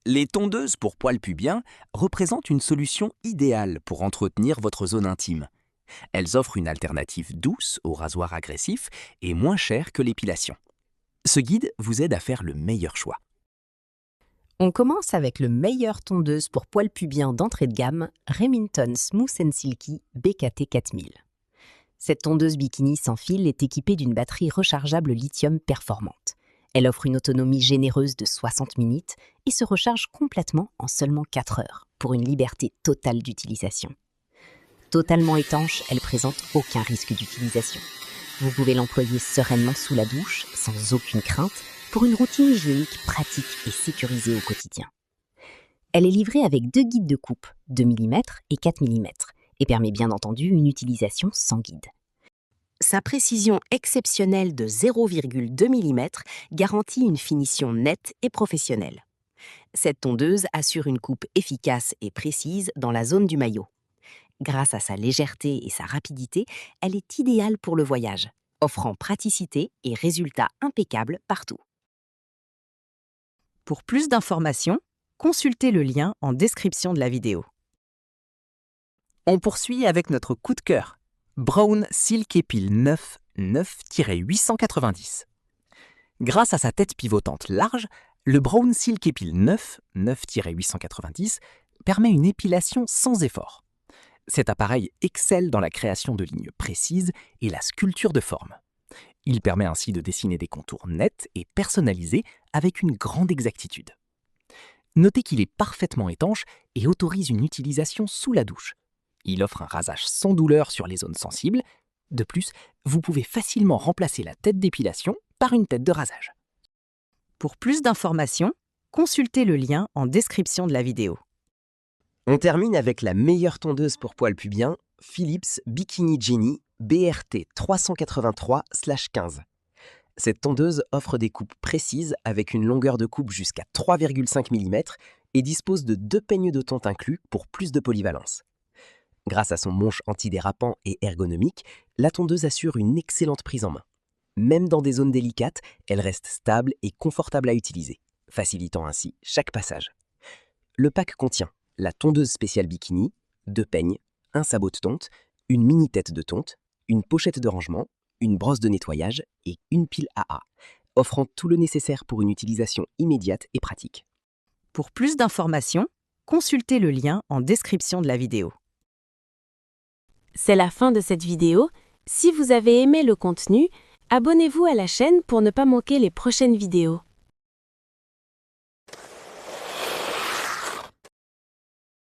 Les tondeuses pour poils pubiens représentent une solution idéale pour entretenir votre zone intime. Elles offrent une alternative douce au rasoir agressif et moins chère que l'épilation. Ce guide vous aide à faire le meilleur choix. On commence avec le meilleur tondeuse pour poils pubiens d'entrée de gamme, Remington Smooth & Silky BKT 4000. Cette tondeuse bikini sans fil est équipée d'une batterie rechargeable lithium performante. Elle offre une autonomie généreuse de 60 minutes et se recharge complètement en seulement 4 heures, pour une liberté totale d'utilisation. Totalement étanche, elle présente aucun risque d'utilisation. Vous pouvez l'employer sereinement sous la douche, sans aucune crainte, pour une routine hygiénique pratique et sécurisée au quotidien. Elle est livrée avec 2 guides de coupe, 2 mm et 4 mm, et permet bien entendu une utilisation sans guide. Sa précision exceptionnelle de 0,2 mm garantit une finition nette et professionnelle. Cette tondeuse assure une coupe efficace et précise dans la zone du maillot. Grâce à sa légèreté et sa rapidité, elle est idéale pour le voyage, offrant praticité et résultats impeccables partout. Pour plus d'informations, consultez le lien en description de la vidéo. On poursuit avec notre coup de cœur. Brown Silk Epil 9 9-890. Grâce à sa tête pivotante large, le Brown Silk Epil 9 9-890 permet une épilation sans effort. Cet appareil excelle dans la création de lignes précises et la sculpture de forme. Il permet ainsi de dessiner des contours nets et personnalisés avec une grande exactitude. Notez qu'il est parfaitement étanche et autorise une utilisation sous la douche. Il offre un rasage sans douleur sur les zones sensibles. De plus, vous pouvez facilement remplacer la tête d'épilation par une tête de rasage. Pour plus d'informations, consultez le lien en description de la vidéo. On termine avec la meilleure tondeuse pour poils pubiens, Philips Bikini Genie BRT 383/15. Cette tondeuse offre des coupes précises avec une longueur de coupe jusqu'à 3,5 mm et dispose de 2 peignes de tonte inclus pour plus de polyvalence. Grâce à son manche antidérapant et ergonomique, la tondeuse assure une excellente prise en main. Même dans des zones délicates, elle reste stable et confortable à utiliser, facilitant ainsi chaque passage. Le pack contient la tondeuse spéciale bikini, 2 peignes, un sabot de tonte, une mini tête de tonte, une pochette de rangement, une brosse de nettoyage et une pile AA, offrant tout le nécessaire pour une utilisation immédiate et pratique. Pour plus d'informations, consultez le lien en description de la vidéo. C'est la fin de cette vidéo. Si vous avez aimé le contenu, abonnez-vous à la chaîne pour ne pas manquer les prochaines vidéos.